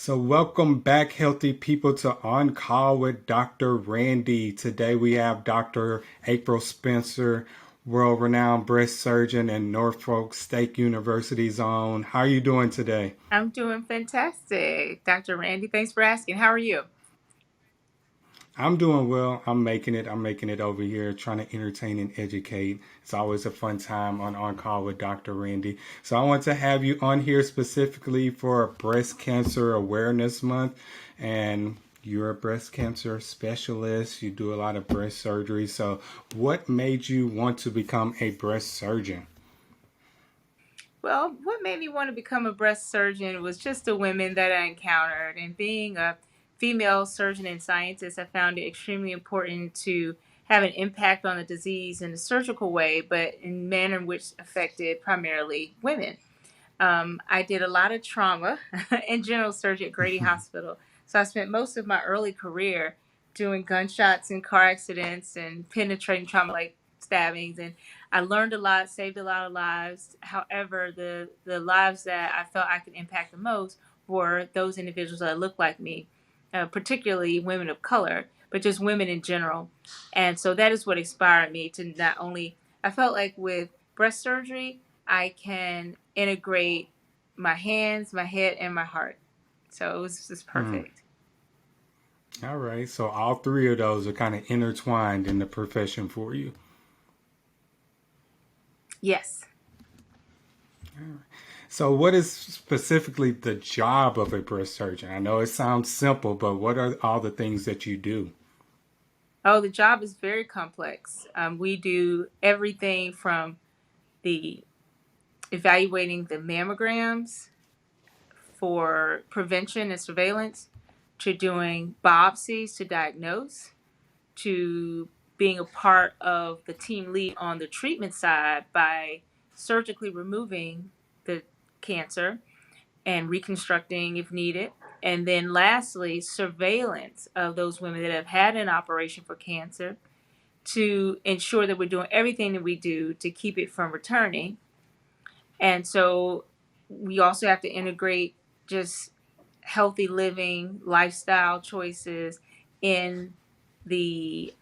So, welcome back, healthy people, to On Call with Dr. Randy. Today we have Dr. April Spencer, world renowned breast surgeon and Norfolk State University's own. How are you doing today? I'm doing fantastic. Dr. Randy, thanks for asking. How are you? I'm doing well. I'm making it. I'm making it over here, trying to entertain and educate. It's always a fun time on Call with Dr. Randy. So I want to have you on here specifically for Breast Cancer Awareness Month. And you're a breast cancer specialist. You do a lot of breast surgery. So what made you want to become a breast surgeon? Well, what made me want to become a breast surgeon was just the women that I encountered. And being a female surgeon and scientist, I found it extremely important to have an impact on the disease in a surgical way, but in a manner in which affected primarily women. I did a lot of trauma and general surgery at Grady Hospital. So I spent most of my early career doing gunshots and car accidents and penetrating trauma like stabbings. And I learned a lot, saved a lot of lives. However, the lives that I felt I could impact the most were those individuals that looked like me, particularly women of color, but just women in general. And so that is what inspired me to not only, I felt like with breast surgery, I can integrate my hands, my head, and my heart. So it was just Hmm. perfect. All right. So all three of those are kind of intertwined in the profession for you. Yes. So, what is specifically the job of a breast surgeon? I know it sounds simple, but what are all the things that you do? Oh, the job is very complex. We do everything from the evaluating the mammograms for prevention and surveillance to doing biopsies to diagnose to being a part of the team lead on the treatment side by surgically removing the cancer and reconstructing if needed. And then lastly, surveillance of those women that have had an operation for cancer to ensure that we're doing everything that we do to keep it from returning. And so we also have to integrate just healthy living lifestyle choices in the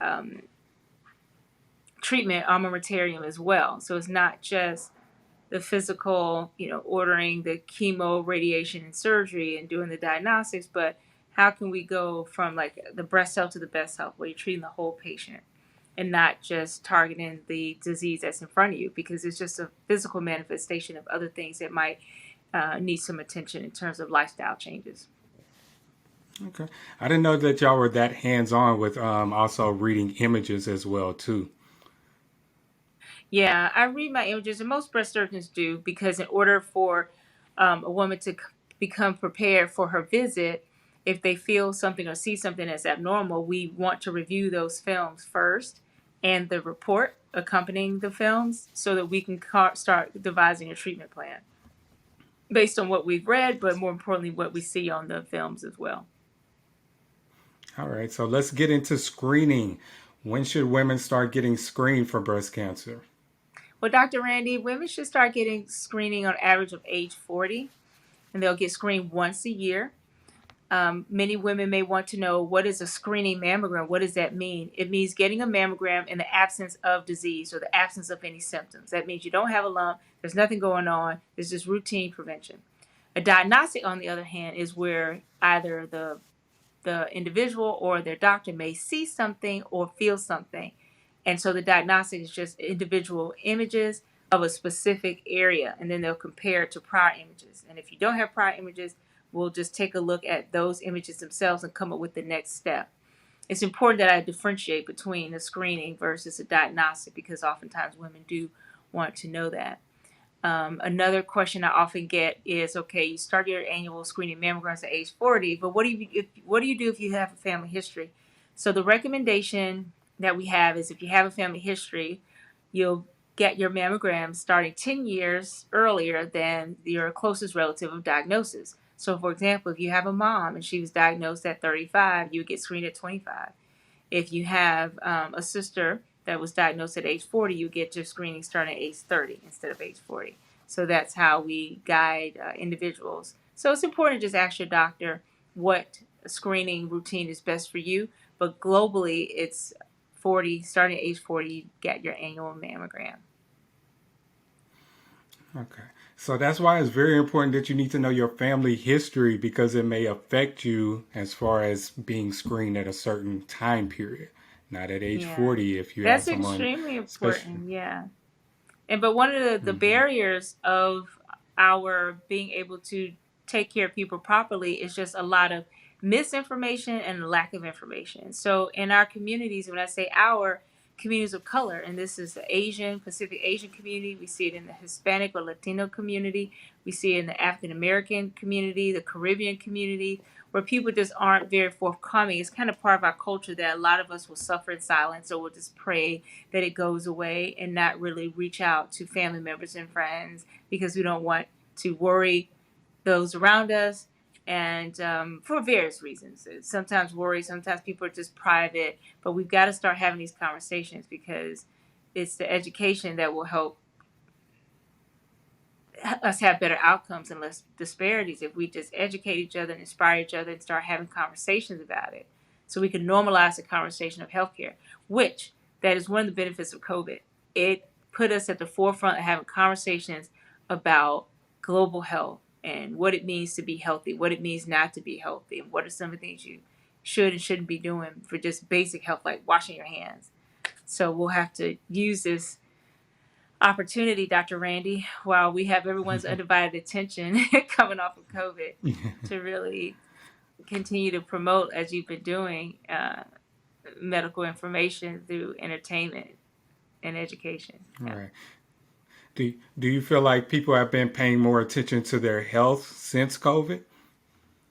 treatment armamentarium as well. So it's not just the physical, ordering the chemo, radiation, and surgery and doing the diagnostics, but how can we go from like the breast health to the best health, where you're treating the whole patient and not just targeting the disease that's in front of you, because it's just a physical manifestation of other things that might need some attention in terms of lifestyle changes. Okay, I didn't know that y'all were that hands-on with also reading images as well too. Yeah, I read my images, and most breast surgeons do, because in order for a woman to become prepared for her visit, if they feel something or see something that's abnormal, we want to review those films first and the report accompanying the films so that we can start devising a treatment plan based on what we've read, but more importantly, what we see on the films as well. All right, so let's get into screening. When should women start getting screened for breast cancer? Well, Dr. Randy, women should start getting screening on average of age 40, and they'll get screened once a year. Many women may want to know, what is a screening mammogram? What does that mean? It means getting a mammogram in the absence of disease or the absence of any symptoms. That means you don't have a lump, there's nothing going on, it's just routine prevention. A diagnostic, on the other hand, is where either the individual or their doctor may see something or feel something. And so the diagnostic is just individual images of a specific area, and then they'll compare it to prior images. And if you don't have prior images, we'll just take a look at those images themselves and come up with the next step. It's important that I differentiate between a screening versus a diagnostic, because oftentimes women do want to know that. Another question I often get is, okay, you start your annual screening mammograms at age 40, but what do you do if you have a family history? So the recommendation that we have is, if you have a family history, you'll get your mammogram starting 10 years earlier than your closest relative of diagnosis. So, for example, if you have a mom and she was diagnosed at 35, you would get screened at 25. If you have a sister that was diagnosed at age 40, you get your screening starting at age 30 instead of age 40. So that's how we guide individuals. So it's important to just ask your doctor what screening routine is best for you. But globally, it's 40, starting at age 40, you get your annual mammogram. Okay. So that's why it's very important that you need to know your family history because it may affect you as far as being screened at a certain time period. Not at age Yeah, 40 if you have that's someone extremely special. important. Yeah. But one of the Hmm. barriers of our being able to take care of people properly is just a lot of misinformation and lack of information. So in our communities, when I say our communities of color, and this is the Asian, Pacific Asian community, we see it in the Hispanic or Latino community, we see it in the African American community, the Caribbean community, where people just aren't very forthcoming. It's kind of part of our culture that a lot of us will suffer in silence or will just pray that it goes away and not really reach out to family members and friends because we don't want to worry those around us and for various reasons. Sometimes worry, sometimes people are just private, but we've got to start having these conversations because it's the education that will help us have better outcomes and less disparities if we just educate each other and inspire each other and start having conversations about it. So we can normalize the conversation of healthcare, which that is one of the benefits of COVID. It put us at the forefront of having conversations about global health and what it means to be healthy, what it means not to be healthy, and what are some of the things you should and shouldn't be doing for just basic health, like washing your hands. So we'll have to use this opportunity, Dr. Randy, while we have everyone's undivided attention coming off of COVID, to really continue to promote, as you've been doing, medical information through entertainment and education. All Yeah. right. Do you feel like people have been paying more attention to their health since COVID?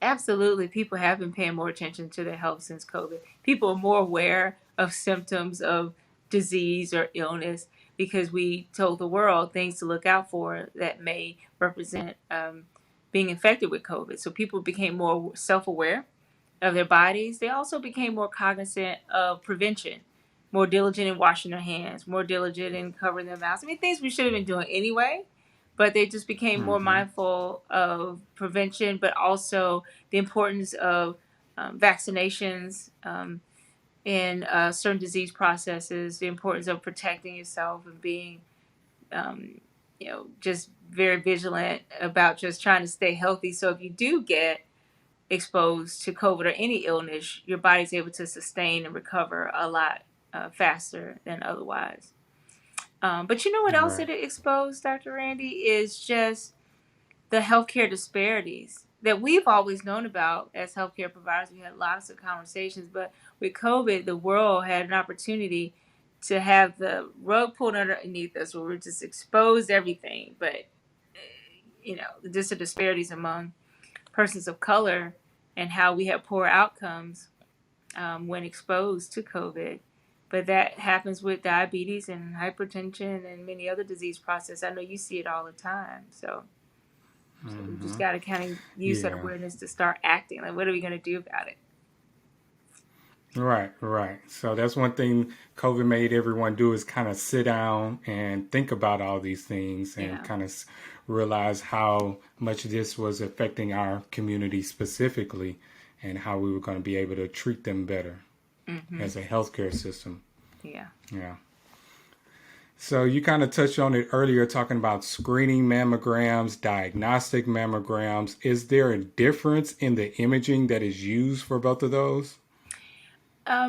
Absolutely. People have been paying more attention to their health since COVID. People are more aware of symptoms of disease or illness because we told the world things to look out for that may represent being infected with COVID. So people became more self aware of their bodies. They also became more cognizant of prevention, more diligent in washing their hands, more diligent in covering their mouths. I mean, things we should have been doing anyway, but they just became more Hmm. mindful of prevention, but also the importance of vaccinations in certain disease processes, the importance of protecting yourself and being, um, just very vigilant about just trying to stay healthy. So if you do get exposed to COVID or any illness, your body's able to sustain and recover a lot faster than otherwise. But you know what else Right. it exposed, Dr. Randy, is just the healthcare disparities that we've always known about as healthcare providers. We had lots of conversations, but with COVID, the world had an opportunity to have the rug pulled underneath us where we're just exposed to everything. But, just the disparities among persons of color and how we have poor outcomes when exposed to COVID. But that happens with diabetes and hypertension and many other disease processes. I know you see it all the time. So we just Hmm. got to kind of use that Yeah. awareness to start acting. Like, what are we going to do about it? Right, right. So that's one thing COVID made everyone do is kind of sit down and think about all these things and Yeah. kind of realize how much this was affecting our community specifically and how we were going to be able to treat them better Hmm. as a healthcare system. Yeah. Yeah. So you kind of touched on it earlier, talking about screening mammograms, diagnostic mammograms. Is there a difference in the imaging that is used for both of those?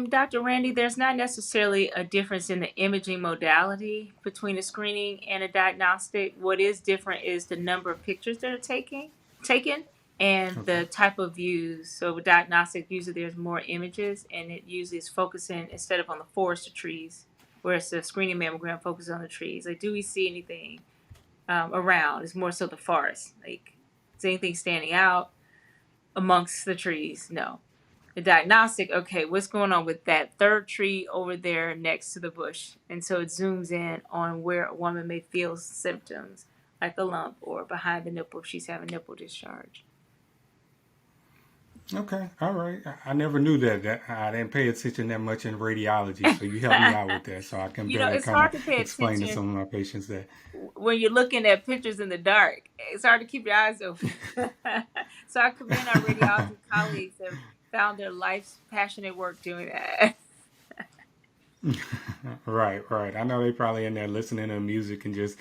Dr. Randy, there's not necessarily a difference in the imaging modality between a screening and a diagnostic. What is different is the number of pictures that are taken and Okay. the type of views. So with diagnostic, usually there's more images and it usually is focusing instead of on the forest or trees, whereas the screening mammogram focuses on the trees. Like, do we see anything around? It's more so the forest. Like, is anything standing out amongst the trees? No. The diagnostic, okay, what's going on with that third tree over there next to the bush? And so it zooms in on where a woman may feel symptoms like a lump or behind the nipple if she's having nipple discharge. Okay, all right. I never knew that. That I didn't pay attention that much in radiology, so you helped me out with that, so I can You know, better it's kind of hard to pay explain to attention some of my patients that. when you're looking at pictures in the dark. It's hard to keep your eyes open. So I commend our radiology colleagues that have found their life's passionate work doing that. Right, right. I know they probably in there listening to music and just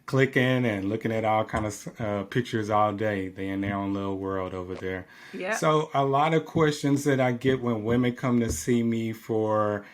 clicking and looking at all kind of pictures all day. They in their own little world over there. Yep. So a lot of questions that I get when women come to see me for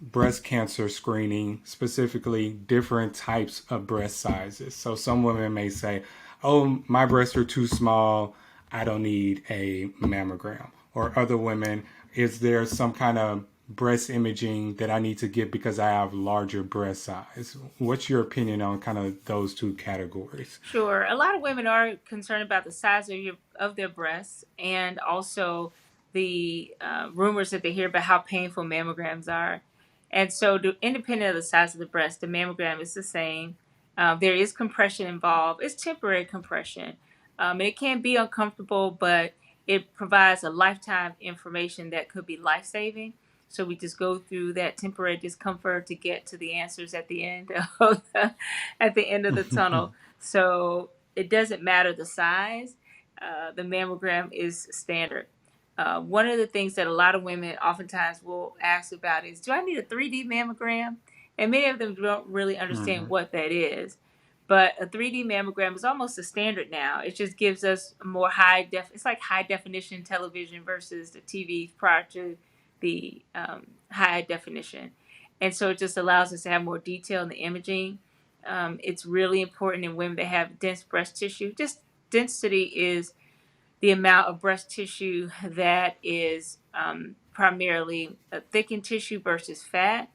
breast cancer screening, specifically different types of breast sizes. So some women may say, "Oh, my breasts are too small. I don't need a mammogram." Or other women, "Is there some kind of breast imaging that I need to get because I have larger breast size?" What's your opinion on kind of those two categories? Sure. A lot of women are concerned about the size of their breasts, and also the rumors that they hear about how painful mammograms are. And so, independent of the size of the breast, the mammogram is the same. There is compression involved. It's temporary compression. And it can be uncomfortable, but it provides a lifetime information that could be life saving. So we just go through that temporary discomfort to get to the answers at the end of at the end of the tunnel. So it doesn't matter the size. The mammogram is standard. One of the things that a lot of women oftentimes will ask about is, do I need a 3D mammogram? And many of them don't really understand Hmm. what that is. But a 3D mammogram is almost a standard now. It just gives us more it's like high definition television versus the TV prior to the high definition. And so it just allows us to have more detail in the imaging. It's really important in women that have dense breast tissue. Just density is the amount of breast tissue that is primarily a thickened tissue versus fat.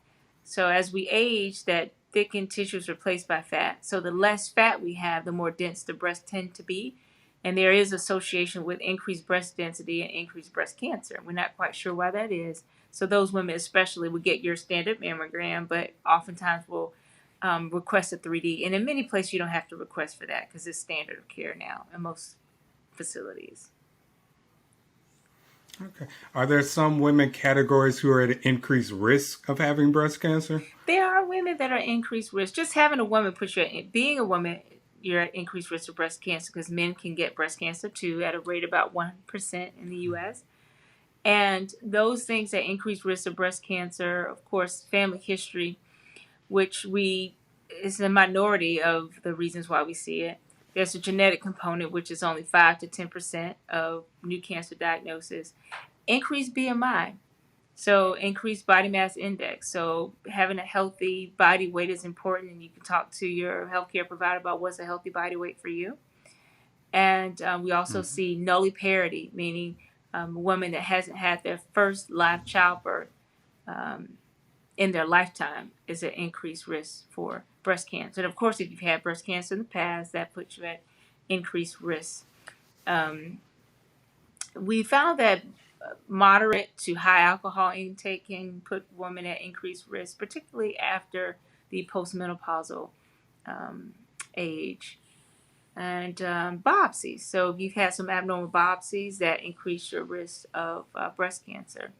So as we age, that thickened tissue is replaced by fat. So the less fat we have, the more dense the breasts tend to be. And there is association with increased breast density and increased breast cancer. We're not quite sure why that is. So those women especially will get your standard mammogram, but oftentimes will request a 3D. And in many places you don't have to request for that because it's standard of care now in most facilities. Okay. Are there some women categories who are at an increased risk of having breast cancer? There are women that are increased risk. Just having a woman puts you at, being a woman, you're at increased risk of breast cancer because men can get breast cancer too at a rate about 1% in the US. And those things that increase risk of breast cancer, of course, family history, which we is a minority of the reasons why we see it. There's a genetic component, which is only 5 to 10% of new cancer diagnosis. Increased BMI, so increased body mass index. So having a healthy body weight is important, and you can talk to your healthcare provider about what's a healthy body weight for you. And we also Mhm. see nulliparity, meaning a woman that hasn't had their first live childbirth um, in their lifetime is at increased risk for breast cancer. And of course, if you've had breast cancer in the past, that puts you at increased risk. Um, we found that moderate to high alcohol intake can put women at increased risk, particularly after the postmenopausal um, age. And biopsies. So if you've had some abnormal biopsies, that increase your risk of breast cancer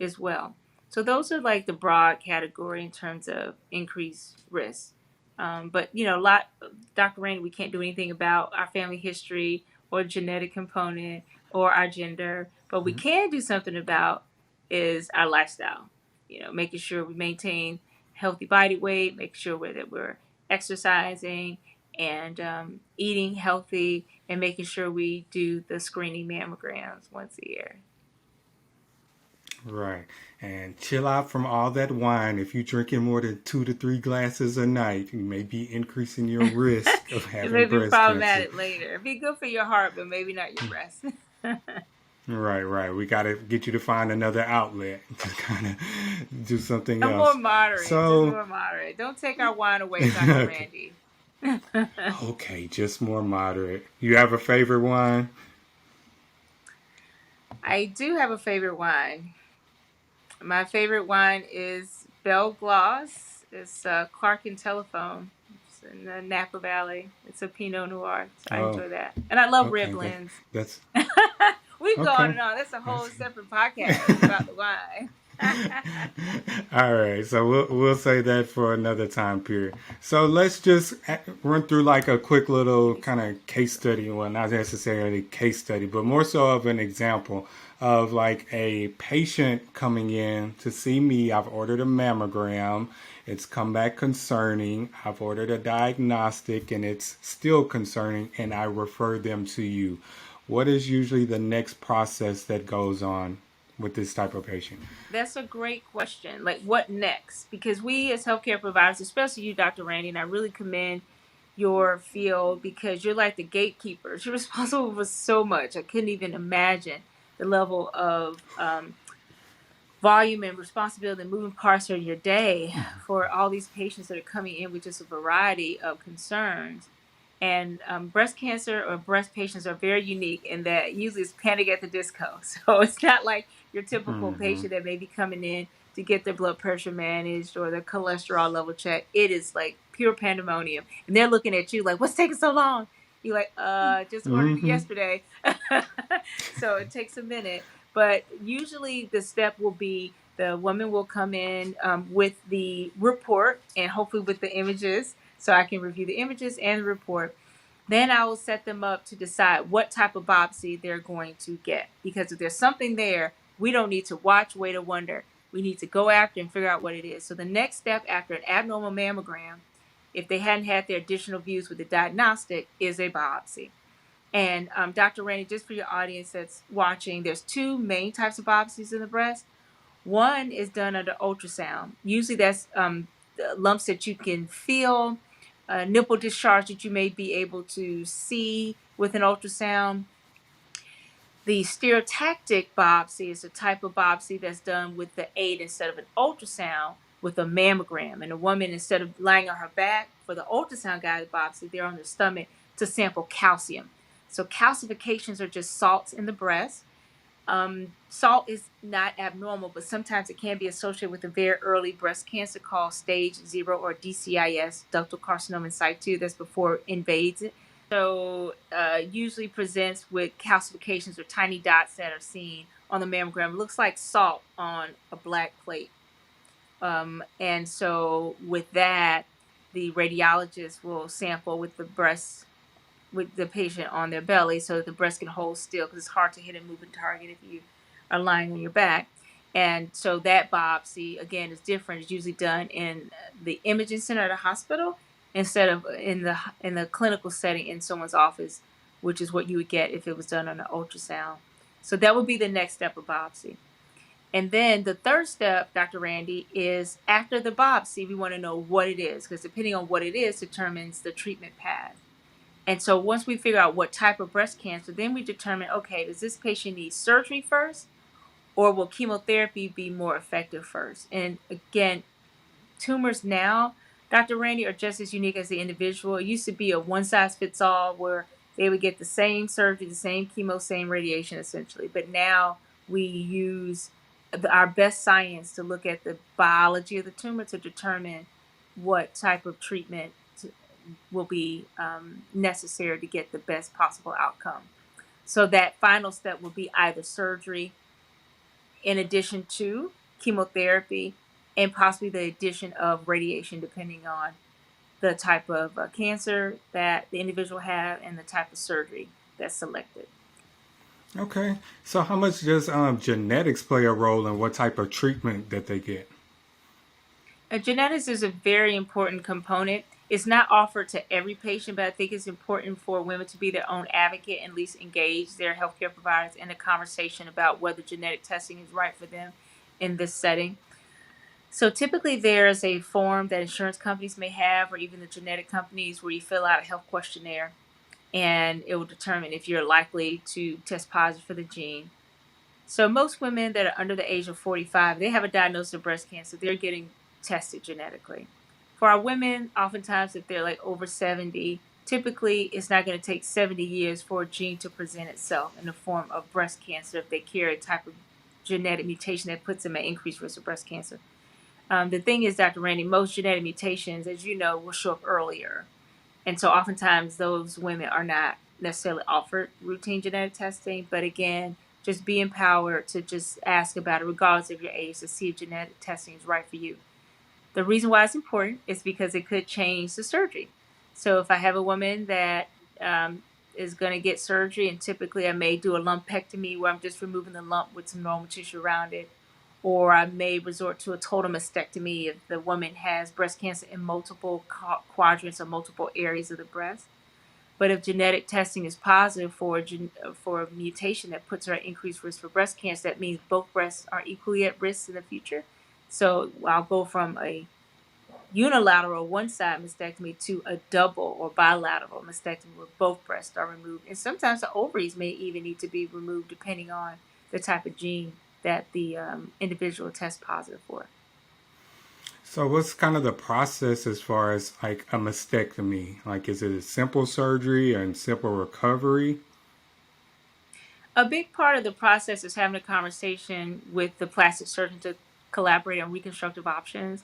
as well. So those are like the broad category in terms of increased risk. But you know, a lot, Dr. Rainey, we can't do anything about our family history or genetic component or our gender. But we can do something about is our lifestyle. You know, making sure we maintain healthy body weight, make sure that we're exercising and eating healthy, and making sure we do the screening mammograms once a year. Right. And chill out from all that wine. If you're drinking more than 2 to 3 glasses a night, you may be increasing your risk of It may having be breast cancer. problematic later. It'd be good for your heart, but maybe not your breast. Right, right. We got to get you to find another outlet to kind of do something I'm more else. moderate, just So, more moderate. Don't take our wine away, Dr. okay. Randy. Okay, just more moderate. You have a favorite wine? I do have a favorite wine. My favorite wine is Belle Gloss. It's Clark and Telephone. It's in the Napa Valley. It's a Pinot Noir, so I Oh, enjoy that. And I love okay. That Riblins. that's We we can go on Okay. and on. That's a whole separate podcast about the why. All right, so we'll say that for another time period. So let's just run through like a quick little kind of case study. Well, not necessarily case study, but more so of an example of like a patient coming in to see me. I've ordered a mammogram. It's come back concerning. I've ordered a diagnostic and it's still concerning, and I refer them to you. What is usually the next process that goes on with this type of patient? That's a great question. Like, what next? Because we as healthcare providers, especially you, Dr. Randy, and I really commend your field because you're like the gatekeepers. You're responsible for so much. I couldn't even imagine the level of volume and responsibility and moving parts of your day for all these patients that are coming in with just a variety of concerns. And breast cancer or breast patients are very unique in that usually it's panic at the disco. So it's not like your typical Mm-hmm. patient that may be coming in to get their blood pressure managed or their cholesterol level checked. It is like pure pandemonium. And they're looking at you like, what's taking so long? You're like, just ordered it Mm-hmm. yesterday. So it takes a minute. But usually the step will be the woman will come in with the report and hopefully with the images so I can review the images and the report. Then I will set them up to decide what type of biopsy they're going to get. Because if there's something there, we don't need to watch, wait, or wonder. We need to go after and figure out what it is. So the next step after an abnormal mammogram, if they hadn't had their additional views with the diagnostic, is a biopsy. And Dr. Rainey, just for your audience that's watching, there's two main types of biopsies in the breast. One is done under ultrasound. Usually that's the lumps that you can feel, nipple discharge that you may be able to see with an ultrasound. The stereotactic biopsy is a type of biopsy that's done with the aid instead of an ultrasound with a mammogram. And a woman, instead of lying on her back for the ultrasound guided biopsy, they're on their stomach to sample calcium. So calcifications are just salts in the breast. Salt is not abnormal, but sometimes it can be associated with a very early breast cancer called stage 0 or DCIS, ductal carcinoma in situ. That's before it invades it. So usually presents with calcifications or tiny dots that are seen on the mammogram. It looks like salt on a black plate. And so with that, the radiologist will sample with the breast with the patient on their belly so that the breast can hold still because it's hard to hit a moving target if you are lying on your back. And so that biopsy, again, is different. It's usually done in the imaging center at a hospital instead of in the clinical setting in someone's office, which is what you would get if it was done on an ultrasound. So that would be the next step of biopsy. And then the third step, Dr. Randy, is after the biopsy, we want to know what it is because depending on what it is determines the treatment path. And so once we figure out what type of breast cancer, then we determine, okay, does this patient need surgery first or will chemotherapy be more effective first? And again, tumors now, Dr. Randy, are just as unique as the individual. It used to be a one size fits all where they would get the same surgery, the same chemo, same radiation essentially. But now we use our best science to look at the biology of the tumor to determine what type of treatment will be necessary to get the best possible outcome. So that final step will be either surgery in addition to chemotherapy and possibly the addition of radiation depending on the type of cancer that the individual have and the type of surgery that's selected. Okay. So how much does genetics play a role in what type of treatment that they get? Genetics is a very important component. It's not offered to every patient, but I think it's important for women to be their own advocate and at least engage their healthcare providers in a conversation about whether genetic testing is right for them in this setting. So typically there's a form that insurance companies may have or even the genetic companies where you fill out a health questionnaire and it will determine if you're likely to test positive for the gene. So most women that are under the age of 45, they have a diagnosis of breast cancer. They're getting tested genetically. For our women, oftentimes if they're like over 70, typically it's not going to take 70 years for a gene to present itself in the form of breast cancer if they carry a type of genetic mutation that puts them at increased risk of breast cancer. The thing is, Dr. Randy, most genetic mutations, as you know, will show up earlier. And so oftentimes those women are not necessarily offered routine genetic testing. But again, just be empowered to just ask about it, regardless of your age, to see if genetic testing is right for you. The reason why it's important is because it could change the surgery. So if I have a woman that is going to get surgery, and typically I may do a lumpectomy where I'm just removing the lump with some normal tissue around it, or I may resort to a total mastectomy if the woman has breast cancer in multiple quadrants or multiple areas of the breast. But if genetic testing is positive for a mutation that puts her at increased risk for breast cancer, that means both breasts are equally at risk in the future. So I'll go from a unilateral one-side mastectomy to a double or bilateral mastectomy where both breasts are removed. And sometimes the ovaries may even need to be removed depending on the type of gene that the individual tests positive for. So what's kind of the process as far as like a mastectomy? Like, is it a simple surgery and simple recovery? A big part of the process is having a conversation with the plastic surgeon to collaborate on reconstructive options.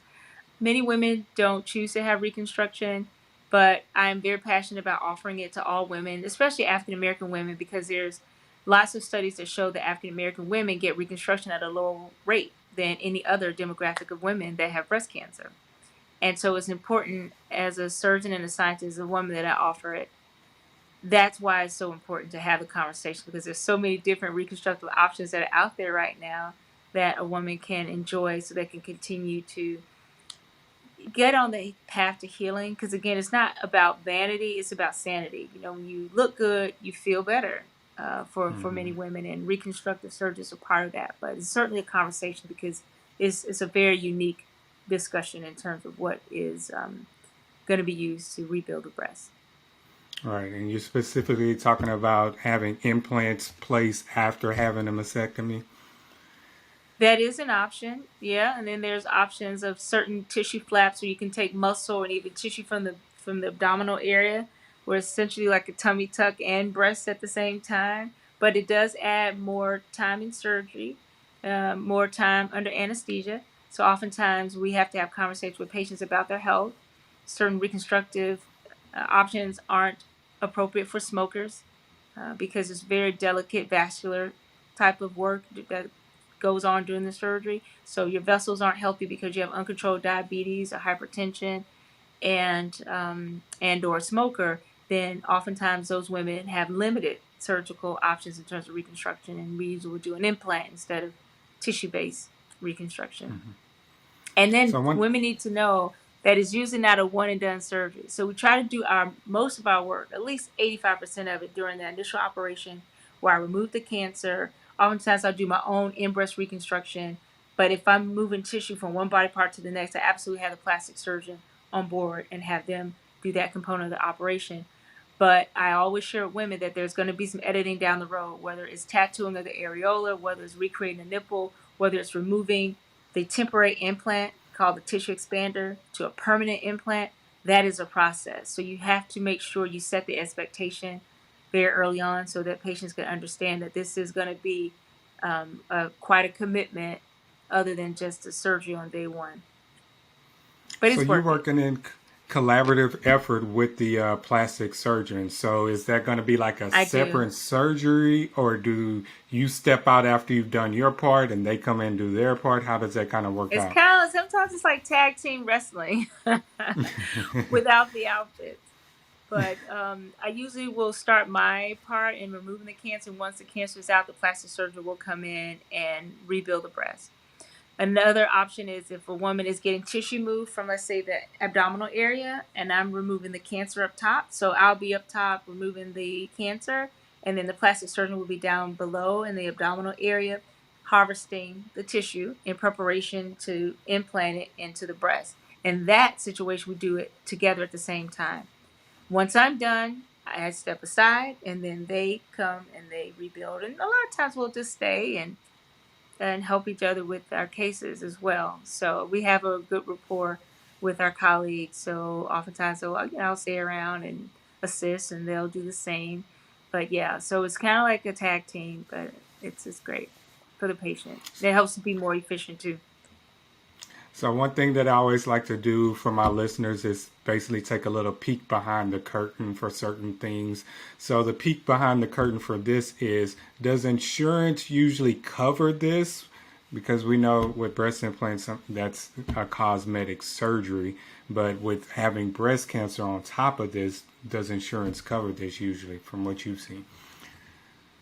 Many women don't choose to have reconstruction, but I'm very passionate about offering it to all women, especially African American women, because there's lots of studies that show that African American women get reconstruction at a lower rate than any other demographic of women that have breast cancer. And so it's important as a surgeon and a scientist, a woman that I offer it. That's why it's so important to have a conversation, because there's so many different reconstructive options that are out there right now that a woman can enjoy so they can continue to get on the path to healing. Because again, it's not about vanity, it's about sanity. When you look good, you feel better, for many women, and reconstructive surgeries are part of that. But it's certainly a conversation, because it's a very unique discussion in terms of what is going to be used to rebuild the breast. Right, and you're specifically talking about having implants placed after having a mastectomy. That is an option, yeah. And then there's options of certain tissue flaps where you can take muscle and even tissue from the abdominal area, where it's essentially like a tummy tuck and breast at the same time. But it does add more time in surgery, more time under anesthesia. So oftentimes we have to have conversations with patients about their health. Certain reconstructive options aren't appropriate for smokers, because it's very delicate vascular type of work that goes on during the surgery. So your vessels aren't healthy because you have uncontrolled diabetes or hypertension, and or a smoker. Then oftentimes those women have limited surgical options in terms of reconstruction, and we usually would do an implant instead of tissue-based reconstruction. And then So one, women need to know that it's usually not a one and done surgery. So we try to do our most of our work, at least 85% of it, during the initial operation, where I remove the cancer. Oftentimes I'll do my own in-breast reconstruction. But if I'm moving tissue from one body part to the next, I absolutely have the plastic surgeon on board and have them do that component of the operation. But I always share with women that there's going to be some editing down the road, whether it's tattooing of the areola, whether it's recreating a nipple, whether it's removing the temporary implant called the tissue expander to a permanent implant. That is a process. So you have to make sure you set the expectation very early on so that patients can understand that this is going to be quite a commitment, other than just a surgery on day one. But so it's you're worth it. working in collaborative effort with the plastic surgeon. So is that going to be like a I do. separate surgery, or do you step out after you've done your part and they come in and do their part? How does that kind of work It's out? kind of sometimes it's like tag team wrestling without the outfits. But I usually will start my part in removing the cancer. Once the cancer is out, the plastic surgeon will come in and rebuild the breast. Another option is if a woman is getting tissue moved from, let's say, the abdominal area, and I'm removing the cancer up top. So I'll be up top removing the cancer, and then the plastic surgeon will be down below in the abdominal area, harvesting the tissue in preparation to implant it into the breast. In that situation, we do it together at the same time. Once I'm done, I step aside, and then they come and they rebuild. And a lot of times we'll just stay and help each other with our cases as well. So we have a good rapport with our colleagues. So oftentimes, I'll stay around and assist, and they'll do the same. But yeah, so it's kind of like a tag team, but it's great for the patient. It helps to be more efficient too. So one thing that I always like to do for my listeners is basically take a little peek behind the curtain for certain things. So the peek behind the curtain for this is, does insurance usually cover this? Because we know with breast implants, that's a cosmetic surgery. But with having breast cancer on top of this, does insurance cover this usually from what you've seen?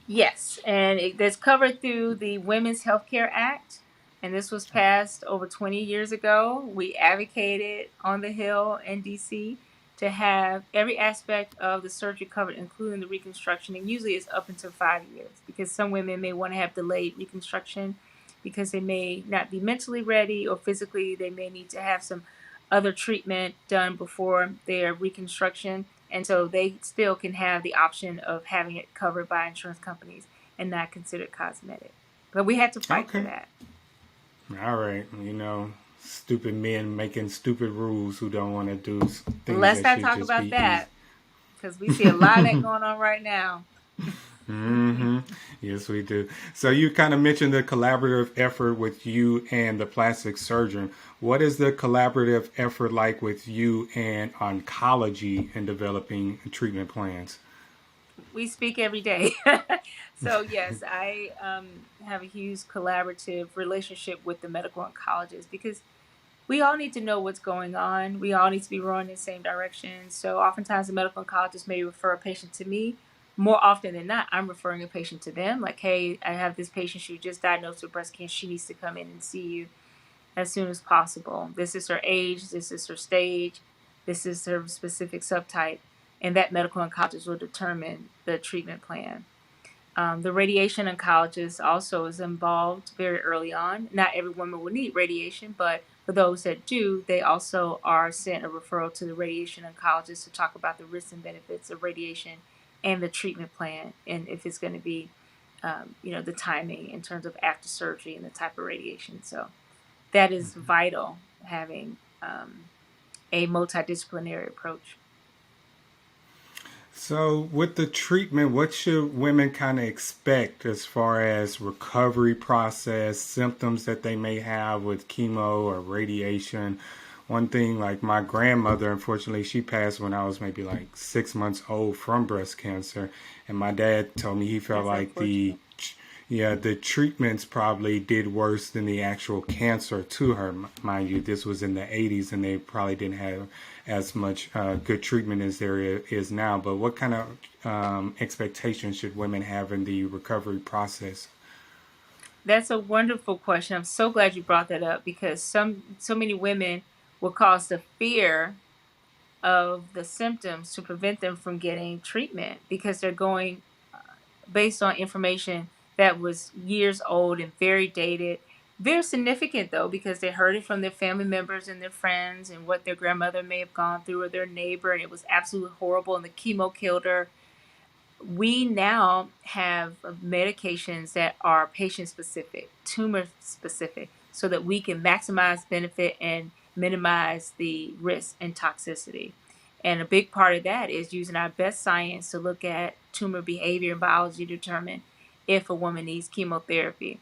Yes, and that's covered through the Women's Healthcare Act, and this was passed over 20 years ago. We advocated on the Hill in DC to have every aspect of the surgery covered, including the reconstruction, and usually it's up until 5 years because some women may want to have delayed reconstruction because they may not be mentally ready or physically they may need to have some other treatment done before their reconstruction, and so they still can have the option of having it covered by insurance companies and not considered cosmetic. But we had to fight for Okay. that. All right. Stupid men making stupid rules who don't want to do things Let's that not should talk just about be easy. that because we see a lot of that going on right now. Hmm. Yes, we do. So you kind of mentioned the collaborative effort with you and the plastic surgeon. What is the collaborative effort like with you and oncology in developing treatment plans? We speak every day. So, yes, I have a huge collaborative relationship with the medical oncologist because we all need to know what's going on. We all need to be rowing in the same direction. So oftentimes the medical oncologist may refer a patient to me. More often than not, I'm referring a patient to them. Like, hey, I have this patient, she was just diagnosed with breast cancer. She needs to come in and see you as soon as possible. This is her age, this is her stage, this is her specific subtype, and that medical oncologist will determine the treatment plan. The radiation oncologist also is involved very early on. Not every woman will need radiation, but for those that do, they also are sent a referral to the radiation oncologist to talk about the risks and benefits of radiation and the treatment plan, and if it's going to be, the timing in terms of after surgery and the type of radiation. So that is vital, having a multidisciplinary approach. So, with the treatment, what should women kind of expect as far as recovery process, symptoms that they may have with chemo or radiation? One thing, like my grandmother, unfortunately, she passed when I was maybe like 6 months old from breast cancer, and my dad told me he felt That's like the unfortunate. yeah, the treatments probably did worse than the actual cancer to her. Mind you, this was in the 80s and they probably didn't have as much good treatment as there is now. But what kind of expectations should women have in the recovery process? That's a wonderful question. I'm so glad you brought that up because so many women will cause the fear of the symptoms to prevent them from getting treatment because they're going based on information that was years old and very dated. Very significant though, because they heard it from their family members and their friends and what their grandmother may have gone through or their neighbor, and it was absolutely horrible and the chemo killed her. We now have medications that are patient specific, tumor specific, so that we can maximize benefit and minimize the risk and toxicity. And a big part of that is using our best science to look at tumor behavior and biology to determine if a woman needs chemotherapy.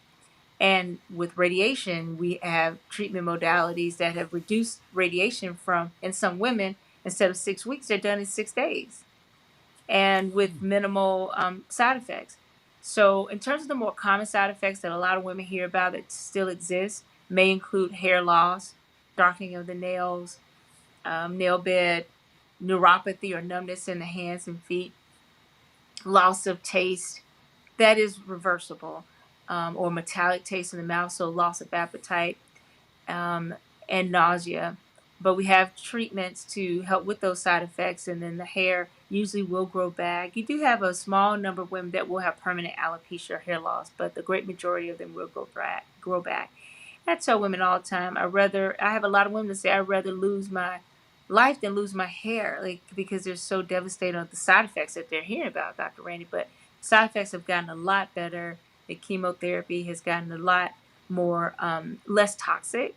And with radiation, we have treatment modalities that have reduced radiation from, in some women, instead of 6 weeks, they're done in 6 days and with minimal side effects. So, in terms of the more common side effects that a lot of women hear about that still exist, may include hair loss, darkening of the nails, nail bed, neuropathy or numbness in the hands and feet, loss of taste that is reversible, or metallic taste in the mouth, so loss of appetite, um, and nausea. But we have treatments to help with those side effects, and then the hair usually will grow back. You do have a small number of women that will have permanent alopecia or hair loss, but the great majority of them will grow back. I tell women all the time, I have a lot of women that say I'd rather lose my life than lose my hair, like because they're so devastated on the side effects that they're hearing about, Dr. Randy. But side effects have gotten a lot better. The chemotherapy has gotten a lot more less toxic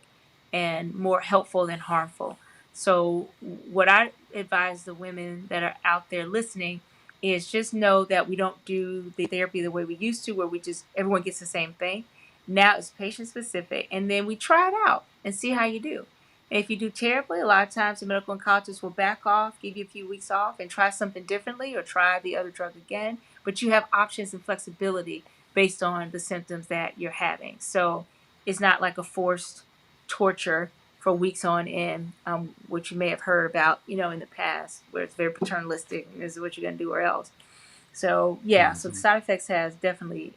and more helpful than harmful. So, what I advise the women that are out there listening is just know that we don't do the therapy the way we used to, where we just everyone gets the same thing. Now it's patient specific, and then we try it out and see how you do. And if you do terribly, a lot of times the medical oncologist will back off, give you a few weeks off, and try something differently or try the other drug again. But you have options and flexibility based on the symptoms that you're having. So it's not like a forced torture for weeks on end, which you may have heard about, in the past, where it's very paternalistic and this is what you're going to do or else. So yeah, so the Hmm. side effects has definitely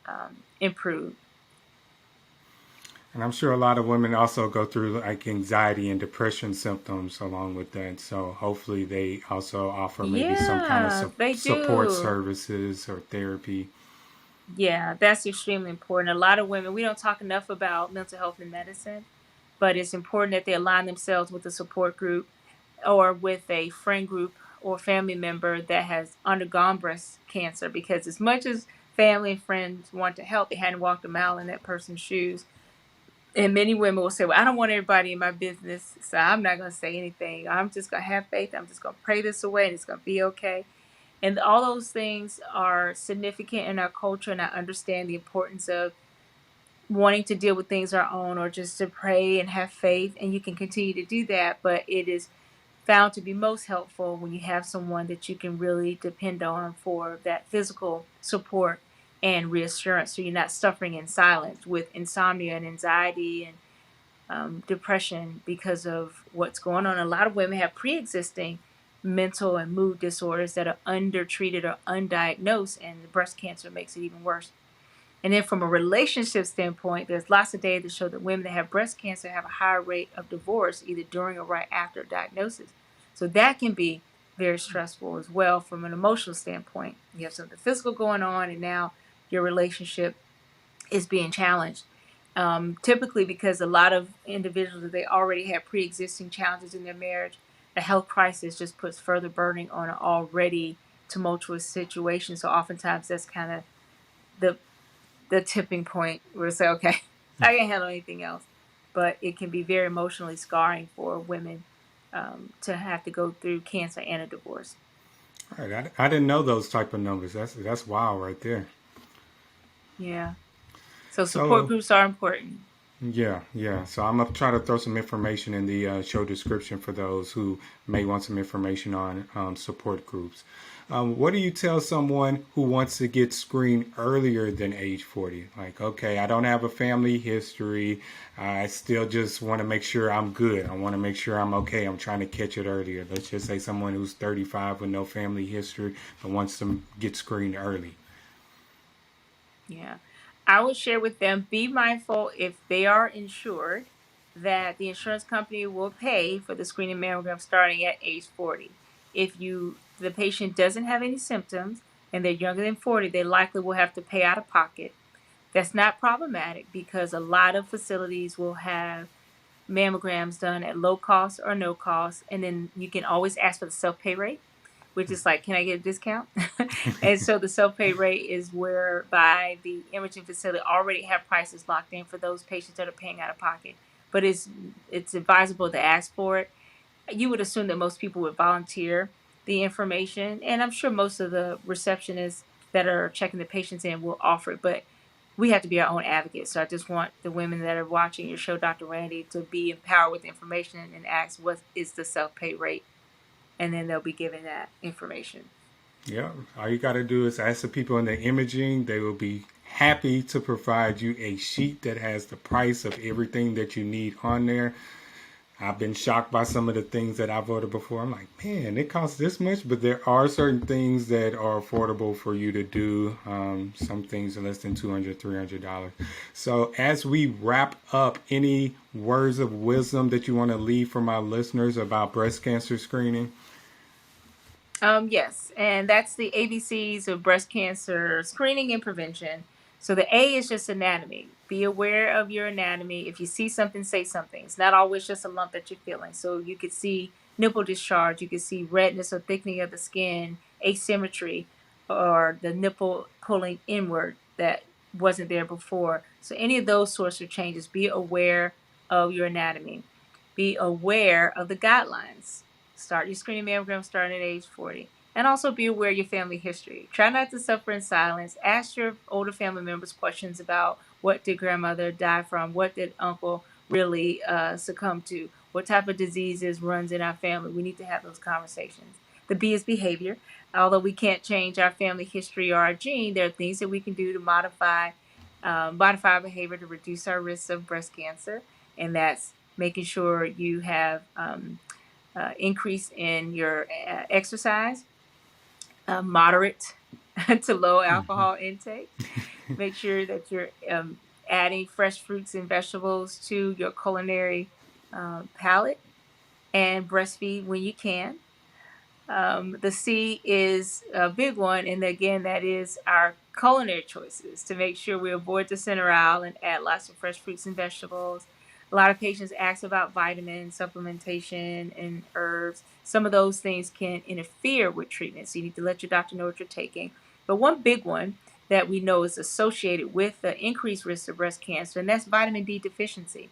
improved. And I'm sure a lot of women also go through like anxiety and depression symptoms along with that. So hopefully they also offer maybe some kind of Yeah, they support do. services or therapy. Yeah, that's extremely important. A lot of women, we don't talk enough about mental health in medicine, but it's important that they align themselves with a support group or with a friend group or family member that has undergone breast cancer, because as much as family and friends want to help, they hadn't walked a mile in that person's shoes. And many women will say, well, I don't want everybody in my business, so I'm not going to say anything. I'm just going to have faith. I'm just going to pray this away and it's going to be okay. And all those things are significant in our culture, and I understand the importance of wanting to deal with things our own or just to pray and have faith. And you can continue to do that, but it is found to be most helpful when you have someone that you can really depend on for that physical support and reassurance, so you're not suffering in silence with insomnia and anxiety and depression because of what's going on. A lot of women have pre-existing mental and mood disorders that are undertreated or undiagnosed, and the breast cancer makes it even worse. And then from a relationship standpoint, there's lots of data that show that women that have breast cancer have a higher rate of divorce either during or right after diagnosis. So that can be very stressful as well from an emotional standpoint. You have something physical going on, and now your relationship is being challenged. Typically, because a lot of individuals, they already have pre-existing challenges in their marriage, a health crisis just puts further burden on an already tumultuous situation. So oftentimes that's kind of the tipping point where it's like, okay, I can't handle anything else. But it can be very emotionally scarring for women to have to go through cancer and a divorce. All right, I didn't know those type of numbers. That's wild right there. Yeah. So support So groups are important. yeah. So I'm gonna try to throw some information in the show description for those who may want some information on support groups. What do you tell someone who wants to get screened earlier than age 40? Like, okay, I don't have a family history. I still just want to make sure I'm good. I want to make sure I'm okay. I'm trying to catch it earlier. Let's just say someone who's 35 with no family history but wants to get screened early. Yeah. I would share with them, be mindful if they are insured that the insurance company will pay for the screening mammogram starting at age 40. If the patient doesn't have any symptoms and they're younger than 40, they likely will have to pay out of pocket. That's not problematic because a lot of facilities will have mammograms done at low cost or no cost, and then you can always ask for the self-pay rate, which is like, can I get a discount? And so the self-pay rate is whereby the imaging facility already have prices locked in for those patients that are paying out of pocket. But it's advisable to ask for it. You would assume that most people would volunteer the information, and I'm sure most of the receptionists that are checking the patients in will offer it. But we have to be our own advocates. So I just want the women that are watching your show, Dr. Randy, to be empowered with information and ask what is the self-pay rate, and then they'll be given that information. Yeah, all you got to do is ask the people in the imaging. They will be happy to provide you a sheet that has the price of everything that you need on there. I've been shocked by some of the things that I've ordered before. I'm like, man, it costs this much, but there are certain things that are affordable for you to do. Some things are less than $200, $300. So as we wrap up, any words of wisdom that you want to leave for my listeners about breast cancer screening? Yes, and that's the ABCs of breast cancer screening and prevention. So the A is just anatomy. Be aware of your anatomy. If you see something, say something. It's not always just a lump that you're feeling. So you could see nipple discharge, you could see redness or thickening of the skin, asymmetry, or the nipple pulling inward that wasn't there before. So any of those sorts of changes, be aware of your anatomy. Be aware of the guidelines. Start your screening mammogram starting at age 40. And also be aware of your family history. Try not to suffer in silence. Ask your older family members questions about what did grandmother die from, what did uncle, really succumb to. What type of diseases runs in our family? We need to have those conversations. The B is behavior. Although we can't change our family history or our gene, there are things that we can do to modify our behavior to reduce our risks of breast cancer, and that's making sure you have increase in your exercise, moderate to low alcohol intake. Make sure that you're adding fresh fruits and vegetables to your culinary palate, and breastfeed when you can. The C is a big one, and again, that is our culinary choices to make sure we avoid the center aisle and add lots of fresh fruits and vegetables. A lot of patients ask about vitamin supplementation and herbs. Some of those things can interfere with treatment, so you need to let your doctor know what you're taking. But one big one that we know is associated with the increased risk of breast cancer, and that's vitamin D deficiency.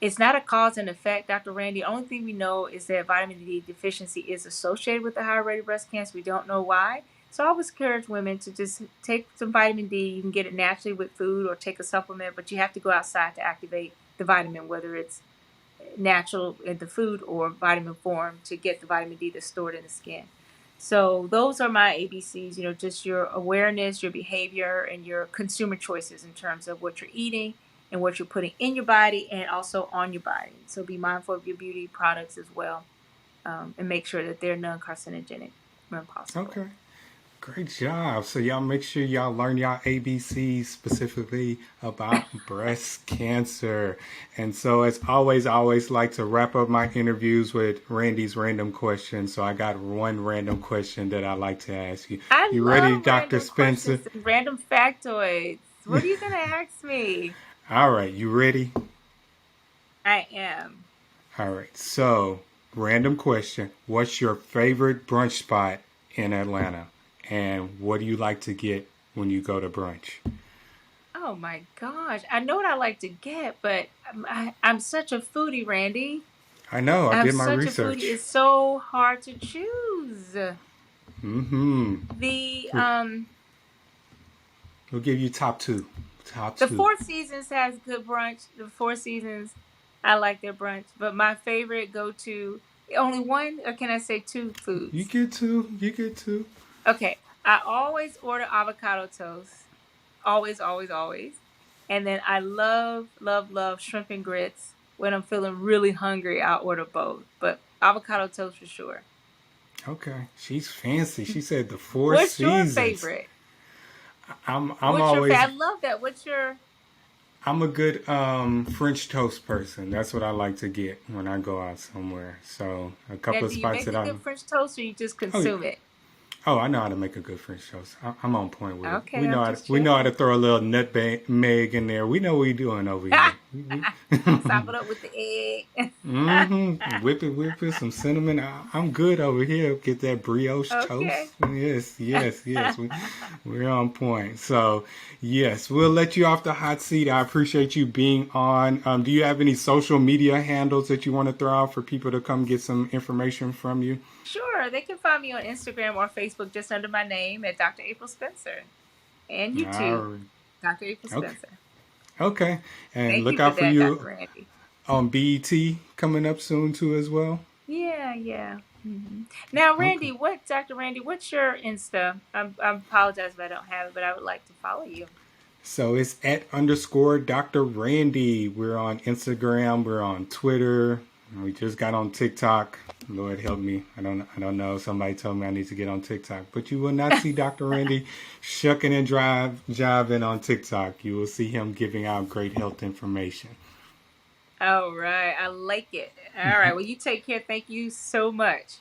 It's not a cause and effect, Dr. Randy. The only thing we know is that vitamin D deficiency is associated with the higher rate of breast cancer. We don't know why. So I always encourage women to just take some vitamin D. You can get it naturally with food or take a supplement, but you have to go outside to activate the vitamin, whether it's natural in the food or vitamin form, to get the vitamin D that's stored in the skin. So those are my ABCs, just your awareness, your behavior, and your consumer choices in terms of what you're eating and what you're putting in your body and also on your body. So be mindful of your beauty products as well, and make sure that they're non-carcinogenic when possible. Okay. Great job. So y'all make sure y'all learn y'all ABCs specifically about breast cancer. And so as always, I always like to wrap up my interviews with Randy's random questions. So I got one random question that I like to ask you. I You ready, love Dr. random Spencer? questions and random factoids. What are you going to ask me? All right, you ready? I am. All right. So, random question. What's your favorite brunch spot in Atlanta? And what do you like to get when you go to brunch? Oh my gosh. I know what I like to get, but I'm such a foodie, Randy. I know, I I'm did my such a foodie. research. It's so hard to choose. Mm-hmm. The We'll, we'll give you top two. Top the two. Four Seasons has good brunch. The Four Seasons, I like their brunch. But my favorite go to, only one, or can I say two You foods? get two. You get two. Okay. I always order avocado toast. Always, always, always. And then I love, love, love shrimp and grits. When I'm feeling really hungry, I'll order both. But avocado toast for sure. Okay. She's fancy. She said the Four What's your Seasons. favorite? I'm What's your favorite? always I love that. What's your I'm a good French toast person. That's what I like to get when I go out somewhere. So a now? couple of Do you spots make that a good I'm. French toast, or you just Oh, consume it? oh, I know how to make a good French toast. I'm on point with it. Okay, I'm just We know how to checking. throw a little nutmeg in there. We know what we're doing over here. Sop it up with the egg. Mm-hmm. Whip it, some cinnamon. I'm good over here. Get that brioche Okay. toast. Yes, yes, yes. We're on point. So, yes, we'll let you off the hot seat. I appreciate you being on. Do you have any social media handles that you want to throw out for people to come get some information from you? Sure, they can find me on Instagram or Facebook just under my name at Dr. April Spencer, and All YouTube, right. Dr. April Okay. Spencer. Okay. And Thank look you for out for that, Dr. you Randy. on BET coming up soon too as well. Yeah, yeah. Now, Okay. Randy, Dr. Randy, what's your Insta? I apologize if I don't have it, but I would like to follow you. So it's at underscore Dr. Randy. We're on Instagram. We're on Twitter. We just got on TikTok. Lord help me. I don't know. Somebody told me I need to get on TikTok. But you will not see Dr. Randy shucking and jiving on TikTok. You will see him giving out great health information. All right, I like it. All right, well, you take care. Thank you so much.